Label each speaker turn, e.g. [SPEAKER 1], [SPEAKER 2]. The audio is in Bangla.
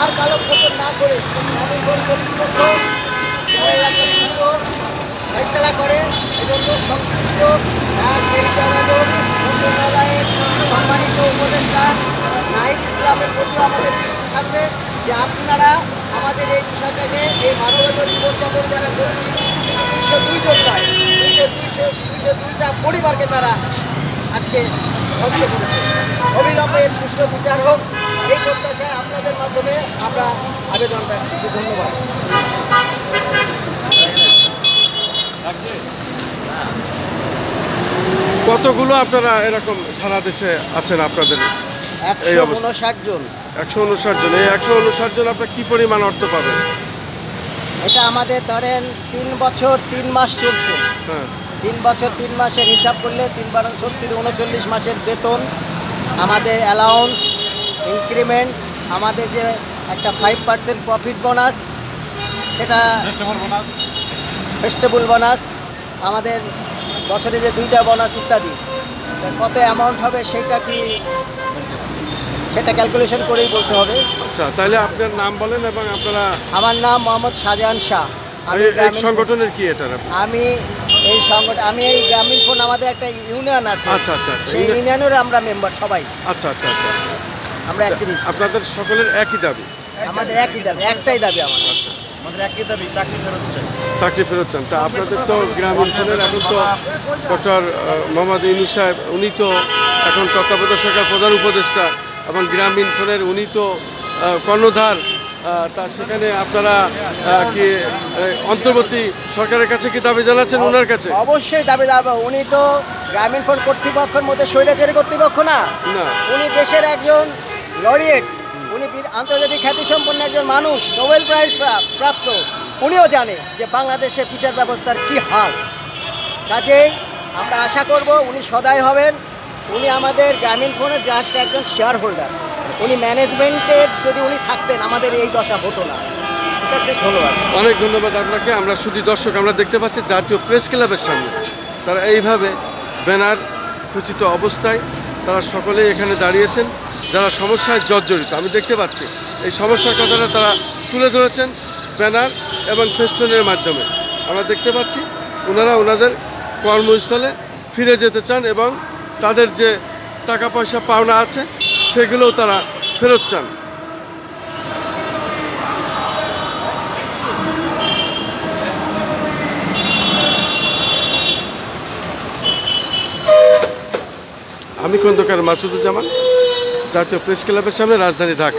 [SPEAKER 1] আর কালো খোঁজ না করে ফেসলা করে এজন্য সংশ্লিষ্ট মন্ত্রণালয়ের সম্মানিত উপদেষ্টা নাহিদ ইসলামের প্রতি আমাদের দৃষ্টি থাকবে যে আপনারা আমাদের এই বিষয়টাকে এই মানবতা দিবস পালন যারা করছি 202 জন নয় 202টা পরিবারকে তারা আজকে ধ্বংস করেছে। অবিলম্বে এর সুষ্ঠু বিচার হোক এই প্রত্যাশায় আপনাদের মাধ্যমে আমরা আবেদনটা করছি। ধন্যবাদ।
[SPEAKER 2] কতগুলো আপনারা এরকম সারা দেশে আছেন আপনাদের?
[SPEAKER 1] 159 জন।
[SPEAKER 2] 159 জন। এই 159 জন আপনার কি পরিমাণ অর্থ পাবেন?
[SPEAKER 1] এটা আমাদের ধরেন 3 বছর 3 মাস চলছে।
[SPEAKER 2] হ্যাঁ,
[SPEAKER 1] 3 বছর 3 মাসের হিসাব করলে 3 বারং 39 মাসের বেতন, আমাদের অ্যালাউন্স, ইনক্রিমেন্ট, আমাদের যে একটা 5% প্রফিট বোনাস, সেটা ফেস্টিভ্যাল বোনাস, আমাদের বছরে যে 2টা বোনাস ইত্যাদি, কত অ্যামাউন্ট হবে সেটা ক্যালকুলেশন করেই বলতে হবে।
[SPEAKER 2] আচ্ছা, তাহলে আপনার নাম বলেন এবং আপনারা।
[SPEAKER 1] আমার নাম মোহাম্মদ শাহজাহান শাহ।
[SPEAKER 2] এই সংগঠনের কি এটা?
[SPEAKER 1] আমি এই গ্রামীণ ফোন, আমাদের একটা ইউনিয়ন আছে।
[SPEAKER 2] আচ্ছা আচ্ছা আচ্ছা,
[SPEAKER 1] সেই ইউনিয়নের আমরা মেম্বার সবাই।
[SPEAKER 2] আচ্ছা আচ্ছা আচ্ছা,
[SPEAKER 1] আমরা অ্যাক্টিভিস্ট।
[SPEAKER 2] আপনাদের সকলের একই দাবি?
[SPEAKER 1] আমাদের একই দাবি, একটাই দাবি আমাদের।
[SPEAKER 2] আচ্ছা,
[SPEAKER 1] আমাদের একই দাবি, চাকরি ফেরত চাই।
[SPEAKER 2] চাকরি ফেরত চান। তা আপনাদের তো গ্রামীণ ফোনের এখন তো ডক্টর মোহাম্মদ ইউনূস সাহেব, উনি তো এখন তত্ত্বাবধায়ক সরকার প্রধান উপদেষ্টা এবং গ্রামীণ ফোনের উনি তো কর্ণধার। তা সেখানে আপনারা কি অন্তর্বর্তী সরকারের কাছে কি দাবি জানাচ্ছেন ওনার কাছে?
[SPEAKER 1] অবশ্যই দাবি জানাবো। উনি তো গ্রামীণ ফোন কর্তৃপক্ষের মধ্যে স্বৈরাচারী কর্তৃপক্ষ না। উনি দেশের একজন লরিয়েট, উনি আন্তর্জাতিক খ্যাতিসম্পন্ন একজন মানুষ, নোবেল প্রাইজ প্রাপ্ত। উনিও জানে যে বাংলাদেশের বিচার ব্যবস্থার কি হাল। কাজেই আমরা আশা করব উনি সদয় হবেন। উনি আমাদের গ্রামীণ ফোনের জাস্ট একজন শেয়ার হোল্ডার। উনি ম্যানেজমেন্টের যদি উনি থাকতেন আমাদের এই দশা হতো না। ঠিক আছে, ধন্যবাদ।
[SPEAKER 2] অনেক ধন্যবাদ আপনাকে। আমরা শুধু দর্শক, আমরা দেখতে পাচ্ছি জাতীয় প্রেস ক্লাবের সামনে তারা এইভাবে ব্যানার খচিত অবস্থায় তারা সকলেই এখানে দাঁড়িয়েছেন, যারা সমস্যায় জর্জরিত। আমি দেখতে পাচ্ছি এই সমস্যার কথাটা তারা তুলে ধরেছেন ব্যানার এবং ফেস্টুনের মাধ্যমে। আমরা দেখতে পাচ্ছি ওনারা ওনাদের কর্মস্থলে ফিরে যেতে চান এবং তাদের যে টাকা পয়সা পাওনা আছে সেগুলোও তারা ফেরত চান। আমি খন্দকার মাসুদুজ্জামান, জাতীয় প্রেস ক্লাবের সামনে, রাজধানী ঢাকা।